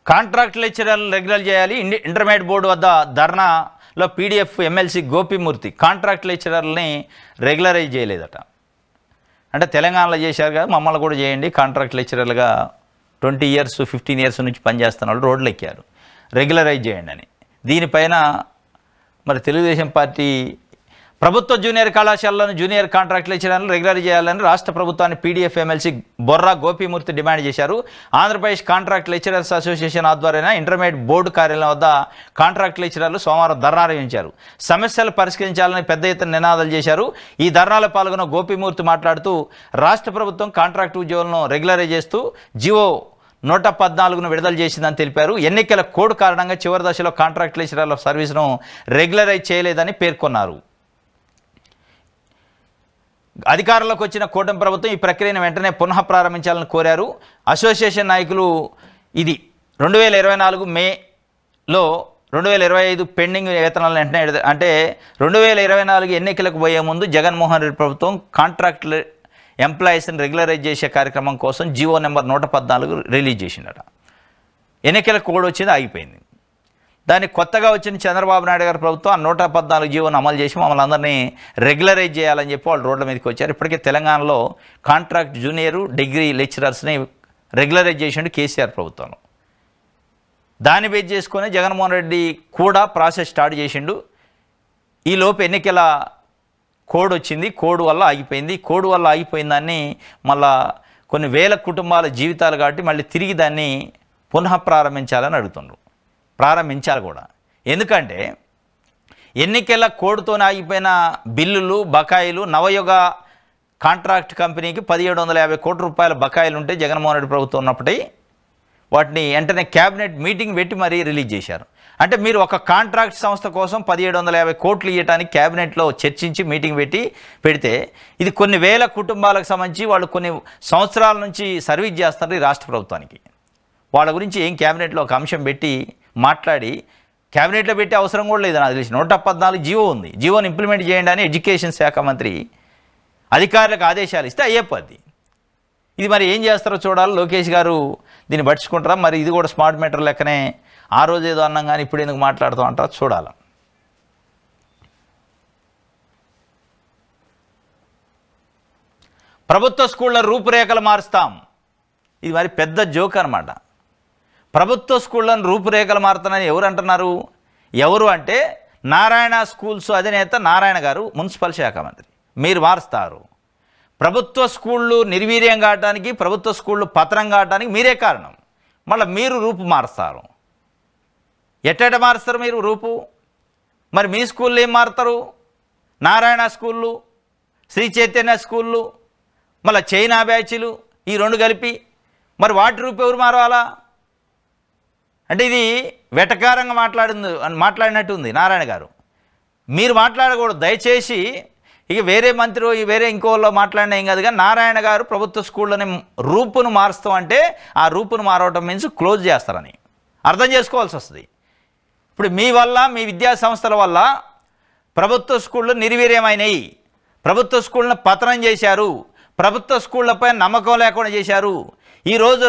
కాంట్రాక్ట్ లెక్చరర్లు రెగ్యులర్ చేయాలి. ఇంటర్మీడియట్ బోర్డు వద్ద ధర్నాలో పీడీఎఫ్ ఎమ్మెల్సీ గోపిమూర్తి కాంట్రాక్ట్ లెక్చరర్లని రెగ్యులరైజ్ చేయలేదట. అంటే తెలంగాణలో చేశారు కదా, మమ్మల్ని కూడా చేయండి కాంట్రాక్ట్ లెక్చరర్లుగా 20 ఇయర్స్ 15 ఇయర్స్ నుంచి పనిచేస్తున్న వాళ్ళు రోడ్లు ఎక్కారు, రెగ్యులరైజ్ చేయండి అని. దీనిపైన మరి తెలుగుదేశం పార్టీ ప్రభుత్వ జూనియర్ కళాశాలలోని జూనియర్ కాంట్రాక్ట్ లెక్చరర్లను రెగ్యులర్ చేయాలని రాష్ట్ర ప్రభుత్వాన్ని PDF MLC Borra Gopi Murthy demand చేశారు. ఆంధ్రప్రదేశ్ కాంట్రాక్ట్ లెక్చరర్స్ అసోసియేషన్ ఆధ్వర్యంలో ఇంటర్మీడియట్ బోర్డు కార్యాలయం వద్ద కాంట్రాక్ట్ లెక్చరర్లు సోమవారం ధర్నా నిర్వహించారు. సమస్యలు పరిష్కరించాలని పెద్ద ఎత్తున నినాదాలు చేశారు. ఈ ధర్నాలో పాల్గొన్న గోపిమూర్తి మాట్లాడుతూ రాష్ట్ర ప్రభుత్వం కాంట్రాక్ట్ ఉద్యోగులను రెగ్యులరైజ్ చేస్తూ జీవో 114ను విడుదల చేసిందని తెలిపారు. ఎన్నికల కోడ్ కారణంగా చివరి దశలో కాంట్రాక్ట్ లెక్చరర్ల సర్వీసును రెగ్యులరైజ్ చేయలేదని పేర్కొన్నారు. అధికారంలోకి వచ్చిన కూటమి ప్రభుత్వం ఈ ప్రక్రియను వెంటనే పునః ప్రారంభించాలని కోరారు. అసోసియేషన్ నాయకులు ఇది 2024 మేలో 2025 పెండింగ్ వేతనాలను వెంటనే అంటే 2024 ఎన్నికలకు పోయే ముందు జగన్మోహన్ రెడ్డి ప్రభుత్వం కాంట్రాక్ట్ ఎంప్లాయీస్ని రెగ్యులరైజ్ చేసే కార్యక్రమం కోసం జీవో నెంబర్ 114 రిలీజ్ చేసిందట. ఎన్నికల కోడ్ వచ్చింది, ఆగిపోయింది. దాన్ని కొత్తగా వచ్చిన చంద్రబాబు నాయుడు గారి ప్రభుత్వం ఆ 114 జీవోను అమలు చేసి మమ్మల్ని అందరినీ రెగ్యులరైజ్ చేయాలని చెప్పి వాళ్ళు రోడ్ల మీదకి వచ్చారు. ఇప్పటికే తెలంగాణలో కాంట్రాక్ట్ జూనియర్ డిగ్రీ లెక్చరర్స్ని రెగ్యులరైజ్ చేసిండు కేసీఆర్ ప్రభుత్వంలో. దాన్ని బేస్ చేసుకొని జగన్మోహన్ రెడ్డి కూడా ప్రాసెస్ స్టార్ట్ చేసిండు. ఈలోపు ఎన్నికల కోడ్ వచ్చింది, కోడ్ వల్ల ఆగిపోయింది. కోడ్ వల్ల ఆగిపోయిన దాన్ని మళ్ళా కొన్ని వేల కుటుంబాల జీవితాలు కాబట్టి మళ్ళీ తిరిగి దాన్ని పునః ప్రారంభించాలని అడుగుతుండ్రు. ప్రారంభించాలి కూడా. ఎందుకంటే ఎన్నికల కోడ్తోనే ఆగిపోయిన బిల్లులు, బకాయిలు, నవయుగ కాంట్రాక్ట్ కంపెనీకి 1750 కోట్ల రూపాయల బకాయిలు ఉంటే జగన్మోహన్ రెడ్డి ప్రభుత్వం ఉన్నప్పటి వాటిని వెంటనే క్యాబినెట్ మీటింగ్ పెట్టి మరీ రిలీజ్ చేశారు. అంటే మీరు ఒక కాంట్రాక్ట్ సంస్థ కోసం 1750 కోట్లు ఇవ్వడానికి క్యాబినెట్లో చర్చించి మీటింగ్ పెడితే ఇది కొన్ని వేల కుటుంబాలకు సంబంధించి వాళ్ళు కొన్ని సంవత్సరాల నుంచి సర్వీస్ చేస్తారు ఈ రాష్ట్ర ప్రభుత్వానికి. వాళ్ళ గురించి ఏం క్యాబినెట్లో ఒక అంశం పెట్టి మాట్లాడి క్యాబినెట్లో పెట్టే అవసరం కూడా లేదు. నాకు తెలిసి 114 జీవో ఉంది, జీవోని ఇంప్లిమెంట్ చేయండి అని ఎడ్యుకేషన్ శాఖ మంత్రి అధికారులకు ఆదేశాలు ఇస్తే అయ్యేపోద్ది. ఇది మరి ఏం చేస్తారో చూడాలి. లోకేష్ గారు దీన్ని పట్టించుకుంటారా, మరి ఇది కూడా స్మార్ట్ మీటర్ లెక్కనే ఆ రోజు ఏదో అన్నాం కానీ ఇప్పుడు ఎందుకు మాట్లాడుతూ అంటారో చూడాలి. ప్రభుత్వ స్కూళ్ళ రూపురేఖలు మారుస్తాం, ఇది మరి పెద్ద జోక్ అనమాట. ప్రభుత్వ స్కూళ్ళను రూపురేఖలు మారుతానని ఎవరు అంటున్నారు? ఎవరు అంటే నారాయణ స్కూల్స్ అధినేత నారాయణ గారు, మున్సిపల్ శాఖ మంత్రి. మీరు మారుస్తారు. ప్రభుత్వ స్కూళ్ళు నిర్వీర్యం కావడానికి, ప్రభుత్వ స్కూళ్ళు పతనం కావడానికి మీరే కారణం. మళ్ళీ మీరు రూపు మారుస్తారు. ఎట్ట మారుస్తారు మీరు రూపు? మరి మీ స్కూళ్ళు ఏం మారుతారు? నారాయణ స్కూళ్ళు, శ్రీ చైతన్య స్కూళ్ళు, మళ్ళీ చైనా బ్యాచ్లు, ఈ రెండు కలిపి మరి వాటి రూపు ఎవరు మారవాలా? అంటే ఇది వెటకారంగా మాట్లాడినట్టు ఉంది నారాయణ గారు. మీరు మాట్లాడకూడదు దయచేసి. ఇక వేరే మంత్రి వేరే ఇంకోలో మాట్లాడినా ఏం కాదు, కానీ నారాయణ గారు ప్రభుత్వ స్కూళ్ళని రూపును మారుస్తాం అంటే ఆ రూపును మారవటం మీన్స్ క్లోజ్ చేస్తారని అర్థం చేసుకోవాల్సి వస్తుంది. ఇప్పుడు మీ వల్ల, మీ విద్యా సంస్థల వల్ల ప్రభుత్వ స్కూళ్ళు నిర్వీర్యమైనవి, ప్రభుత్వ స్కూళ్ళను పతనం చేశారు, ప్రభుత్వ స్కూళ్ళపై నమ్మకం లేకుండా చేశారు. ఈరోజు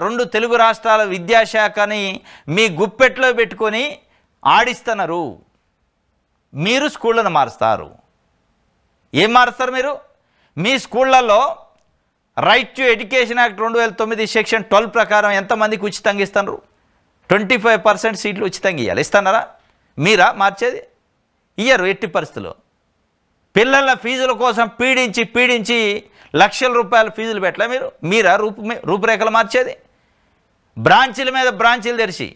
రెండు తెలుగు రాష్ట్రాల విద్యాశాఖని మీ గుప్పెట్లో పెట్టుకొని ఆడిస్తున్నారు. మీరు స్కూళ్ళను మారుస్తారు. ఏం మారుస్తారు మీరు? మీ స్కూళ్ళల్లో right to education act 2009 section 12 ప్రకారం ఎంతమందికి ఉచితంగా ఇస్తున్నారు? 25% సీట్లు ఉచితంగా ఇవ్వాలి. ఇస్తున్నారా? మీరా మార్చేది? ఇయ్యరు ఎట్టి పరిస్థితుల్లో. పిల్లల ఫీజుల కోసం పీడించి లక్షల రూపాయల ఫీజులు పెట్టలే మీరా రూపురేఖలు మార్చేది? బ్రాంచీల మీద బ్రాంచీలు తెరిచి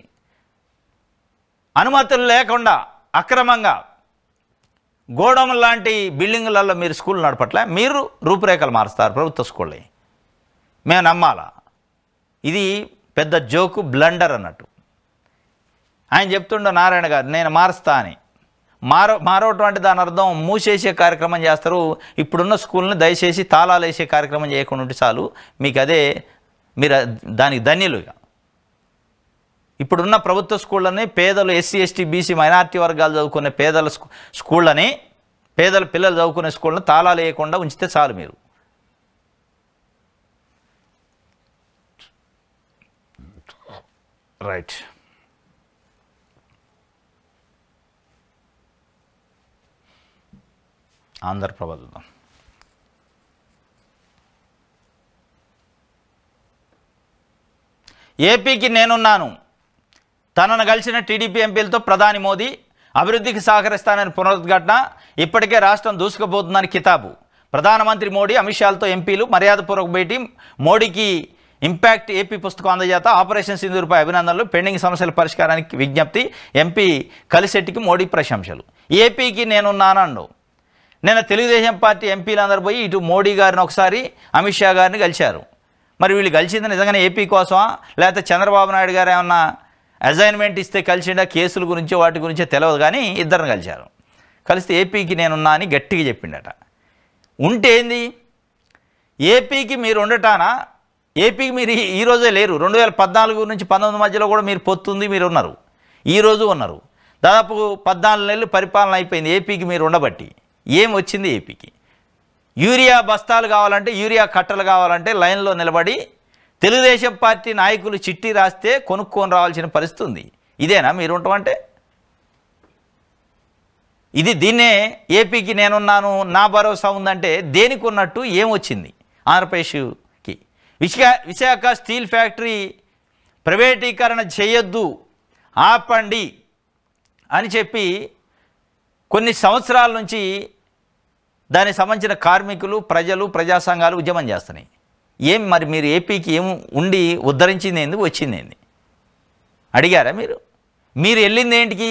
అనుమతులు లేకుండా అక్రమంగా గోడౌన్ లాంటి బిల్డింగులలో మీరు స్కూల్ నడపట్లే, మీరు రూపురేఖలు మారుస్తారు ప్రభుత్వ స్కూళ్ళే. మేము నమ్మాలా? ఇది పెద్ద జోకు, బ్లండర్ అన్నట్టు. ఆయన చెప్తుండో నారాయణ గారు నేను మారుస్తా అని. మారవటం అంటే దాని అర్థం మూసేసే కార్యక్రమం చేస్తారు. ఇప్పుడున్న స్కూల్ని దయచేసి తాళాలు వేసే కార్యక్రమం చేయకుండా ఉంటే చాలు, మీకు అదే మీరు దానికి ధన్యులుగా. ఇప్పుడున్న ప్రభుత్వ స్కూళ్ళని పేదలు, ఎస్సీ ఎస్టీ బీసీ మైనార్టీ వర్గాలు చదువుకునే పేదల స్కూళ్ళని, పేదల పిల్లలు చదువుకునే స్కూళ్ళని తాళాలు వేయకుండా ఉంచితే చాలు మీరు. రైట్. ఆంధ్రప్రభ చూద్దాం. ఏపీకి నేనున్నాను, తనను కలిసిన టీడీపీ ఎంపీలతో ప్రధాని మోదీ అభివృద్ధికి సహకరిస్తానని పునరుద్ఘాటన. ఇప్పటికే రాష్ట్రం దూసుకుపోతుందని కితాబు. ప్రధానమంత్రి మోడీ అమిత్ షాలతో ఎంపీలు మర్యాదపూర్వక భేటీ. మోడీకి ఇంపాక్ట్ ఏపీ పుస్తకం అందజేత. ఆపరేషన్ సింధూర్పై అభినందనలు. పెండింగ్ సమస్యల పరిష్కారానికి విజ్ఞప్తి. ఎంపీ కలిశెట్టికి మోడీ ప్రశంసలు. ఏపీకి నేనున్నాను. నిన్న తెలుగుదేశం పార్టీ ఎంపీలందరూ పోయి ఇటు మోడీ గారిని ఒకసారి, అమిత్ షా గారిని కలిశారు. మరి వీళ్ళు కలిసింది నిజంగానే ఏపీ కోసమా, లేకపోతే చంద్రబాబు నాయుడు గారు ఏమన్నా అసైన్మెంట్ ఇస్తే కలిసిండా, కేసుల గురించో వాటి గురించో తెలియదు, కానీ ఇద్దరిని కలిశారు. కలిస్తే ఏపీకి నేనున్నా అని గట్టిగా చెప్పిండట. ఉంటే ఏంది? ఏపీకి మీరు ఉండటానా? ఏపీకి మీరు ఈరోజే లేరు. 2014 నుంచి 19 మధ్యలో కూడా మీరు పొత్తుంది, మీరు ఉన్నారు, ఈరోజు ఉన్నారు. దాదాపు 14 నెలలు పరిపాలన అయిపోయింది ఏపీకి మీరు ఉండబట్టి. ఏం వచ్చింది ఏపీకి? యూరియా బస్తాలు కావాలంటే, యూరియా కట్టలు కావాలంటే లైన్లో నిలబడి తెలుగుదేశం పార్టీ నాయకులు చిట్టి రాస్తే కొనుక్కొని రావాల్సిన పరిస్థితి ఉంది. ఇదేనా మీరు ఉంటామంటే? దీన్నే ఏపీకి నేనున్నాను, నా భరోసా ఉందంటే దేనికి ఉన్నట్టు ఏమొచ్చింది ఆంధ్రప్రదేశ్కి? విశాఖ స్టీల్ ఫ్యాక్టరీ ప్రైవేటీకరణ చేయొద్దు, ఆపండి అని చెప్పి కొన్ని సంవత్సరాల నుంచి దానికి సంబంధించిన కార్మికులు, ప్రజలు, ప్రజా సంఘాలు ఉద్యమం చేస్తున్నాయి. మరి మీరు ఏపీకి ఏం ఉండి ఉద్ధరించింది ఏంది, వచ్చింది ఏంది అడిగారా మీరు? మీరు వెళ్ళింది ఏంటికి?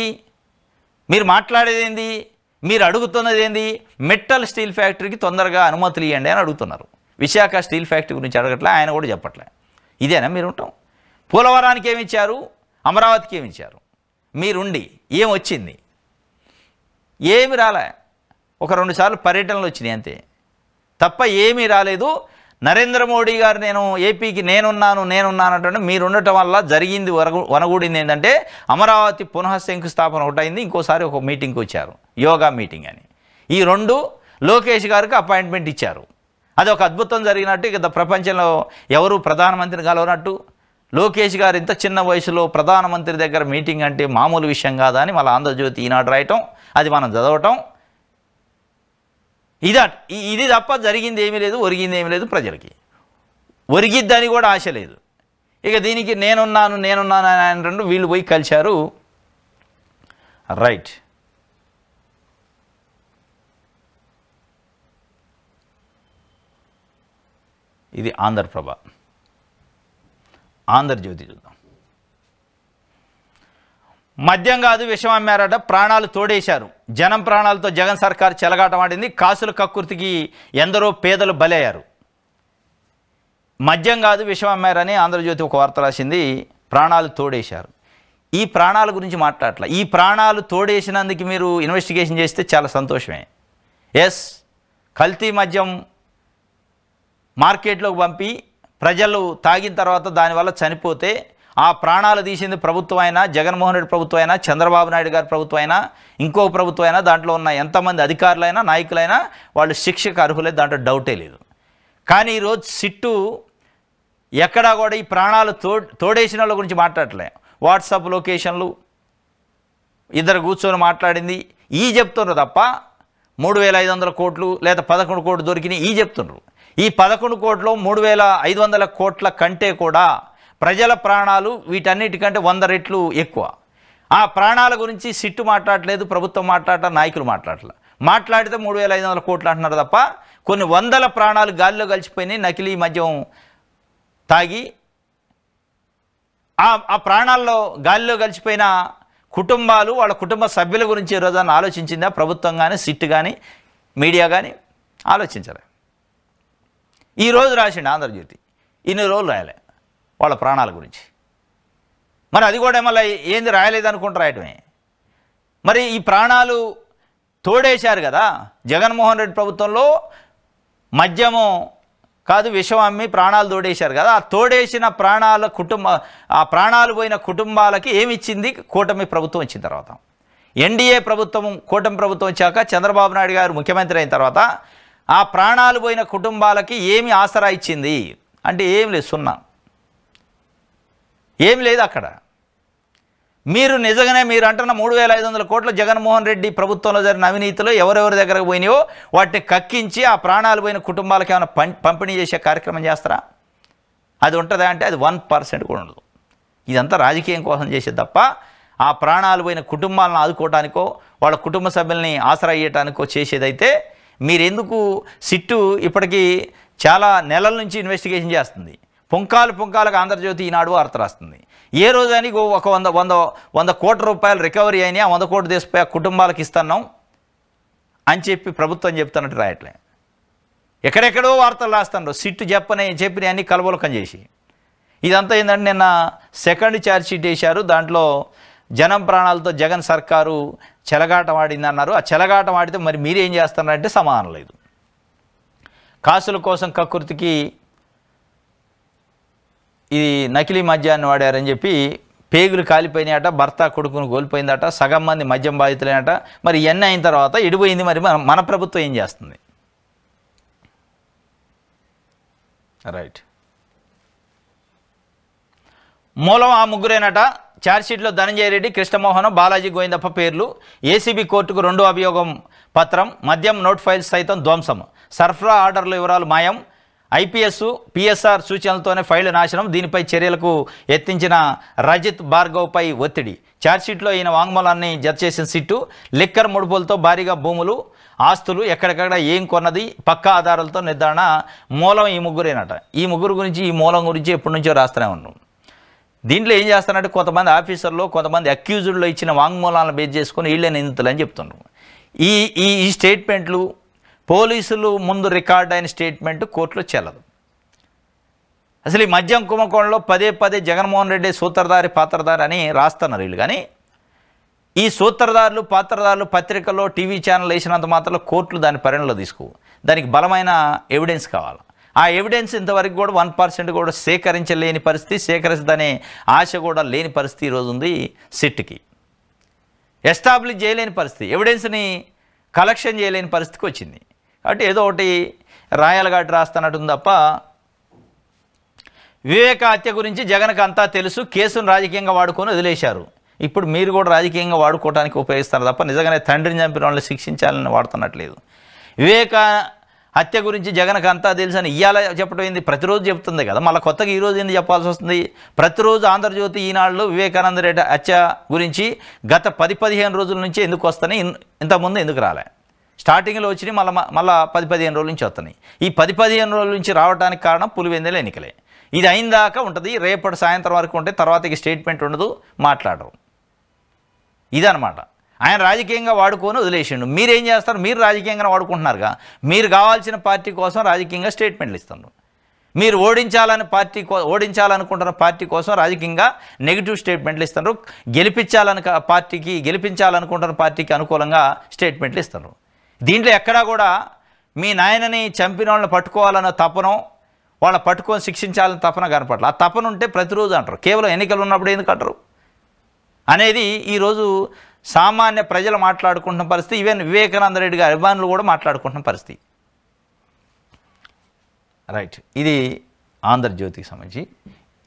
మీరు మాట్లాడేది ఏంది? మీరు అడుగుతున్నది ఏంది? మెటల్ స్టీల్ ఫ్యాక్టరీకి తొందరగా అనుమతులు ఇవ్వండి అని అడుగుతున్నారు. విశాఖ స్టీల్ ఫ్యాక్టరీ గురించి అడగట్లే, ఆయన కూడా చెప్పట్లే. ఇదేనా మీరు ఉంటాం? పోలవరానికి ఏమిచ్చారు, అమరావతికి ఏమిచ్చారు? మీరుండి ఏం వచ్చింది? ఏమి రాలే. ఒక 2 సార్లు పర్యటనలు వచ్చినాయి అంతే తప్ప ఏమీ రాలేదు. నరేంద్ర మోడీ గారు నేను ఏపీకి నేనున్నాను అంటే మీరు ఉండటం వల్ల జరిగింది వనగూడింది ఏంటంటే అమరావతి పునః శంకుస్థాపన ఒకటి అయింది. ఇంకోసారి ఒక మీటింగ్కి వచ్చారు, యోగా మీటింగ్ అని. ఈ 2 లోకేష్ గారికి అపాయింట్మెంట్ ఇచ్చారు. అది ఒక అద్భుతం జరిగినట్టు. ఇక ప్రపంచంలో ఎవరు ప్రధానమంత్రిని కలవనట్టు. లోకేష్ గారు ఇంత చిన్న వయసులో ప్రధానమంత్రి దగ్గర మీటింగ్ అంటే మామూలు విషయం కాదా అని మళ్ళీ ఆంధ్రజ్యోతి ఈనాడు రాయటం, అది మనం చదవటం. ఇది తప్ప జరిగింది ఏమీ లేదు, ఒరిగింది ఏమీ లేదు. ప్రజలకి ఒరిగిద్దని కూడా ఆశ లేదు. ఇక దీనికి నేనున్నాను అని రెండు వీళ్ళు పోయి కలిశారు. రైట్. ఇది ఆంధ్రప్రభ. ఆంధ్రజ్యోతి చూద్దాం. మద్యం కాదు విషం అమ్మారట, ప్రాణాలు తోడేశారు. జనం ప్రాణాలతో జగన్ సర్కార్ చెలగాటమాడింది. కాసుల కక్కుర్తికి ఎందరో పేదలు బలయ్యారు. మద్యం కాదు విషం అమ్మారని ఆంధ్రజ్యోతి ఒక వార్త రాసింది. ప్రాణాలు తోడేశారు. ఈ ప్రాణాల గురించి మాట్లాడట్లా. ఈ ప్రాణాలు తోడేసినందుకు మీరు ఇన్వెస్టిగేషన్ చేస్తే చాలా సంతోషమే. ఎస్, కల్తీ మద్యం మార్కెట్లోకి పంపి ప్రజలు తాగిన తర్వాత దానివల్ల చనిపోతే ఆ ప్రాణాలు తీసింది ప్రభుత్వం అయినా, జగన్మోహన్ రెడ్డి ప్రభుత్వం అయినా, చంద్రబాబు నాయుడు గారి ప్రభుత్వం అయినా, ఇంకో ప్రభుత్వం అయినా, దాంట్లో ఉన్న ఎంతమంది అధికారులైనా నాయకులైనా వాళ్ళు శిక్షకు అర్హులే, దాంట్లో డౌటే లేదు. కానీ ఈరోజు సిట్టు ఎక్కడా కూడా ఈ ప్రాణాలు తోడేసిన వాళ్ళ గురించి మాట్లాడలే. వాట్సాప్ లొకేషన్లు ఇద్దరు కూర్చొని మాట్లాడింది ఈ చెప్తున్నారు తప్ప 3,500 కోట్లు లేదా 11 కోట్లు దొరికినాయి ఈ చెప్తున్నారు. ఈ 11 కోట్లు 3,500 కోట్ల కంటే కూడా ప్రజల ప్రాణాలు వీటన్నిటికంటే 100 రెట్లు ఎక్కువ. ఆ ప్రాణాల గురించి సిట్టు మాట్లాడలేదు, ప్రభుత్వం మాట్లాడటం, నాయకులు మాట్లాడలేదు. మాట్లాడితే 3,500 కోట్లు అంటున్నారు తప్ప కొన్ని వందల ప్రాణాలు గాలిలో కలిసిపోయినాయి నకిలీ మద్యం తాగి. ఆ ప్రాణాల్లో గాలిలో కలిసిపోయిన కుటుంబాలు, వాళ్ళ కుటుంబ సభ్యుల గురించి ఈరోజు ఆలోచించిందా ప్రభుత్వం కానీ, సిట్టు కానీ, మీడియా కానీ? ఆలోచించలే. ఈరోజు రాసిండు ఆంధ్రజ్యోతి, ఇన్ని రోజులు రాయలే వాళ్ళ ప్రాణాల గురించి. మరి అది కూడా మళ్ళీ ఏంది రాయలేదు అనుకుంటూ రాయటమే. మరి ఈ ప్రాణాలు తోడేశారు కదా జగన్మోహన్ రెడ్డి ప్రభుత్వంలో. మద్యము కాదు విషం అమ్మి ప్రాణాలు తోడేశారు కదా. ఆ తోడేసిన ప్రాణాల ఆ ప్రాణాలు పోయిన కుటుంబాలకి ఏమిచ్చింది కూటమి ప్రభుత్వం వచ్చిన తర్వాత? ఎన్డీఏ ప్రభుత్వం, కూటమి ప్రభుత్వం వచ్చాక చంద్రబాబు నాయుడు గారు ముఖ్యమంత్రి అయిన తర్వాత ఆ ప్రాణాలు పోయిన కుటుంబాలకి ఏమి ఆసరా ఇచ్చింది అంటే ఏం లేదు, సున్నా. ఏం లేదు అక్కడ. మీరు నిజంగానే మీరు అంటున్న 3,500 కోట్ల జగన్మోహన్ రెడ్డి ప్రభుత్వంలో జరిగిన అవినీతిలో ఎవరెవరి దగ్గరకు పోయినాయో వాటిని కక్కించి ఆ ప్రాణాలు పోయిన కుటుంబాలకు ఏమైనా పంపిణీ చేసే కార్యక్రమం చేస్తారా? అది ఉంటుందా అంటే అది 1% కూడా ఉండదు. ఇదంతా రాజకీయం కోసం చేసేది తప్ప ఆ ప్రాణాలు పోయిన కుటుంబాలను ఆదుకోవడానికో వాళ్ళ కుటుంబ సభ్యుల్ని ఆసరా ఇవ్వడానికో చేసేదైతే మీరెందుకు? సిట్టు ఇప్పటికీ చాలా నెలల నుంచి ఇన్వెస్టిగేషన్ చేస్తుంది. పుంకాలకు ఆంధ్రజ్యోతి ఈనాడు వార్త రాస్తుంది. ఏ రోజని ఒక 100 కోట్ల రూపాయలు రికవరీ అయినాయి, ఆ 100 కోట్లు తీసిపోయి ఆ కుటుంబాలకు ఇస్తున్నాం అని చెప్పి ప్రభుత్వం చెప్తున్నట్టు రాయట్లే. ఎక్కడెక్కడో వార్తలు రాస్తున్నారు. సిట్టు చెప్పిన అన్ని కలబోలకం చేసి. ఇదంతా ఏంటంటే నిన్న సెకండ్ ఛార్జ్ షీట్ వేశారు. దాంట్లో జనం ప్రాణాలతో జగన్ సర్కారు చెలగాటం ఆడింది అన్నారు. ఆ చెలగాటం ఆడితే మరి మీరేం చేస్తున్నారంటే సమాధానం లేదు. కాసుల కోసం కక్కుర్తికి ఇది నకిలీ మద్యాన్ని వాడారని చెప్పి పేగులు కాలిపోయినాయట, భర్త కొడుకును కోల్పోయిందట, సగం మంది మద్యం బాధితులైనట. మరి ఇవన్నీ అయిన తర్వాత ఎడిపోయింది. మరి మన ప్రభుత్వం ఏం చేస్తుంది? రైట్. మూలం ఆ ముగ్గురేనట. ఛార్జ్షీట్లో ధనంజయ రెడ్డి, కృష్ణమోహన్, బాలాజీ గోవిందప్ప పేర్లు. ఏసీబీ కోర్టుకు 2 అభియోగం పత్రం. మద్యం నోట్ ఫైల్స్ సైతం ధ్వంసం. సరఫరా ఆర్డర్ల వివరాలు మాయం. ఐపీఎస్ పిఎస్ఆర్ సూచనలతోనే ఫైళ్ల నాశనం. దీనిపై చర్యలకు యత్నించిన రజిత్ భార్గవ్పై ఒత్తిడి. ఛార్జ్షీట్లో ఈయన వాంగ్మూలాన్ని జత చేసిన సిట్టు. లిక్కర్ ముడుపులతో భారీగా భూములు, ఆస్తులు, ఎక్కడెక్కడ ఏం కొన్నది పక్కా ఆధారాలతో నిర్ధారణ. మూలం ఈ ముగ్గురేనట. ఈ ముగ్గురు గురించి, ఈ మూలం గురించి ఎప్పటి నుంచో రాస్తూనే ఉన్నాం. దీంట్లో ఏం చేస్తారంటే కొంతమంది ఆఫీసర్లు, కొంతమంది అక్యూజ్డ్లో ఇచ్చిన వాంగ్మూలాలను బేస్ చేసుకొని వీళ్ళే నిందితులు అని చెప్తున్నారు. ఈ ఈ స్టేట్మెంట్లు పోలీసులు ముందు రికార్డ్ అయిన స్టేట్మెంట్ కోర్టులో చెల్లదు. అసలు ఈ మద్యం కుంభకోణంలో పదే జగన్మోహన్ రెడ్డి సూత్రధారి పాత్రధారి అని రాస్తున్నారు వీళ్ళు. కానీ ఈ సూత్రధారులు పాత్రధారులు పత్రికల్లో టీవీ ఛానల్ వేసినంత మాత్రం కోర్టులు దాని పరిగణలో తీసుకోవు. దానికి బలమైన ఎవిడెన్స్ కావాలి. ఆ ఎవిడెన్స్ ఇంతవరకు కూడా 1% కూడా సేకరించలేని పరిస్థితి, సేకరిస్తుందనే ఆశ కూడా లేని పరిస్థితి ఈరోజు ఉంది సిట్కి. ఎస్టాబ్లిష్ చేయలేని పరిస్థితి, ఎవిడెన్స్ని కలెక్షన్ చేయలేని పరిస్థితికి వచ్చింది. కాబట్టి ఏదో ఒకటి రాయాలగాటి రాస్తున్నట్టుంది తప్ప. వివేక హత్య గురించి జగన్కి అంతా తెలుసు, కేసును రాజకీయంగా వాడుకొని వదిలేశారు. ఇప్పుడు మీరు కూడా రాజకీయంగా వాడుకోవడానికి ఉపయోగిస్తారు తప్ప నిజంగానే తండ్రిని చంపిన వాళ్ళని శిక్షించాలని వాడుతున్నట్లేదు. వివేక హత్య గురించి జగన్కి అంతా తెలుసు అని ఇవాళ చెప్పడం ఏంది? ప్రతిరోజు చెప్తుంది కదా, మళ్ళీ కొత్తగా ఈరోజు ఎందుకు చెప్పాల్సి వస్తుంది? ప్రతిరోజు ఆంధ్రజ్యోతి, ఈనాడులో వివేకానంద రెడ్డి హత్య గురించి గత 10-15 రోజుల నుంచి ఎందుకు వస్తున్నాయి? ఇంతకుముందు ఎందుకు రాలే? స్టార్టింగ్లో వచ్చినాయి, మళ్ళీ 10-15 రోజుల నుంచి వస్తున్నాయి. ఈ 10-15 రోజుల నుంచి రావడానికి కారణం పులివెందుల ఎన్నికలే. ఇది అయిన దాకా ఉంటుంది, రేపటి సాయంత్రం వరకు ఉంటే తర్వాతకి స్టేట్మెంట్ ఉండదు, మాట్లాడరు. ఇదనమాట. ఆయన రాజకీయంగా వాడుకొని వదిలేసిండు. మీరేం చేస్తారు? మీరు రాజకీయంగా వాడుకుంటున్నారుగా. మీరు కావాల్సిన పార్టీ కోసం రాజకీయంగా స్టేట్మెంట్లు ఇస్తున్నారు. మీరు ఓడించాలనుకుంటున్న పార్టీ కోసం రాజకీయంగా నెగిటివ్ స్టేట్మెంట్లు ఇస్తున్నారు. గెలిపించాలనుకుంటున్న పార్టీకి అనుకూలంగా స్టేట్మెంట్లు ఇస్తున్నారు. దీంట్లో ఎక్కడా కూడా మీ నాయనని చంపిన వాళ్ళని పట్టుకోవాలన్న తపనో, వాళ్ళని పట్టుకొని శిక్షించాలని తపన కనపడలేదు. ఆ తపన ఉంటే ప్రతిరోజు అంటారు. కేవలం ఎన్నికలు ఉన్నప్పుడు ఎందుకు అంటారు అనేది ఈరోజు సామాన్య ప్రజలు మాట్లాడుకుంటున్న పరిస్థితి. ఈవెన్ వివేకానంద రెడ్డి గారి అభిమానులు కూడా మాట్లాడుకుంటున్న పరిస్థితి. రైట్. ఇది ఆంధ్రజ్యోతికి సంబంధించి.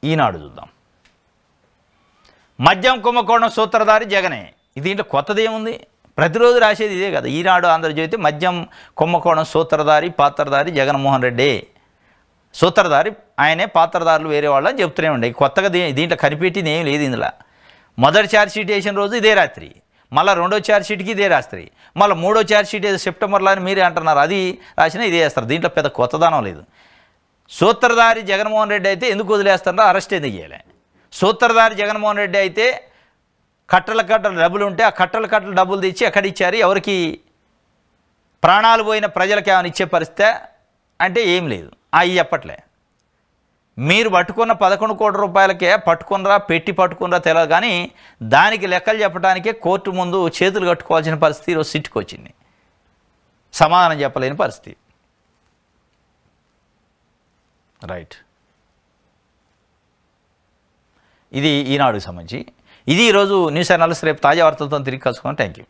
ఈనాడు చూద్దాం. మద్యం కుంభకోణం సూత్రధారి జగనే. దీంట్లో కొత్తది ఏముంది? ప్రతిరోజు రాసేది ఇదే కదా. ఈనాడు, ఆంధ్రజ్యోతి. మద్యం కుంభకోణం సూత్రధారి పాత్రధారి జగన్మోహన్ రెడ్డి. సూత్రధారి ఆయనే, పాత్రధారులు వేరే వాళ్ళు అని చెప్తూనే ఉండే. కొత్తగా దీంట్లో కనిపెట్టింది ఏం లేదు. ఇందులో మొదటి ఛార్జ్షీట్ వేసిన రోజు ఇదే రాత్రి, మళ్ళీ రెండో ఛార్జ్షీట్కి ఇదే రాత్రి, మళ్ళీ మూడో ఛార్జ్షీట్ ఏదో సెప్టెంబర్లో అని మీరే అంటున్నారు, అది రాసినా ఇదే వేస్తారు. దీంట్లో పెద్ద కొత్తదనం లేదు. సూత్రధారి జగన్మోహన్ రెడ్డి అయితే ఎందుకు వదిలేస్తారో, అరెస్ట్ ఎందుకు చేయలే? సూత్రధారి జగన్మోహన్ రెడ్డి అయితే కట్టల డబ్బులు ఉంటే ఆ కట్టల డబ్బులు తెచ్చి ఎక్కడ ఇచ్చారు? ఎవరికి? ప్రాణాలు పోయిన ప్రజలకు ఏమైనా ఇచ్చే పరిస్థితి అంటే ఏం లేదు. అవి చెప్పట్లే. మీరు పట్టుకున్న 11 కోట్ల రూపాయలకే పెట్టి పట్టుకున్నరా తెలియదు. కానీ దానికి లెక్కలు చెప్పడానికే కోర్టు ముందు చేతులు కట్టుకోవాల్సిన పరిస్థితి ఈరోజు సిట్కి వచ్చింది. సమాధానం చెప్పలేని పరిస్థితి. రైట్. ఇది ఈనాడుకి సంబంధించి. ఇది ఈరోజు న్యూస్ అనాలిసిస్. రేపు తాజా వార్తలతో తిరిగి కలుసుకున్నాం. Thank you.